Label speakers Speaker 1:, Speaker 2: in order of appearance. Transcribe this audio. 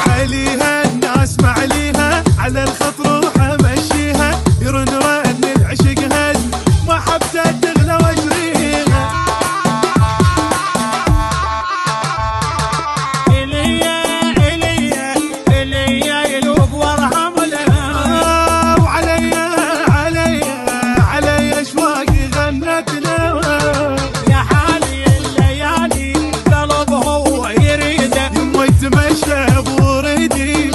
Speaker 1: عليها الناس ما عليها، على الخط روح امشيها، يرن رن العشق هز ما حبته تغلى واجريها.
Speaker 2: إليا يلوق وارحم لها،
Speaker 1: علي اشواقي غنت له.
Speaker 2: يا حالي الليالي قلب هو يريده،
Speaker 1: يما يتمشى بوردي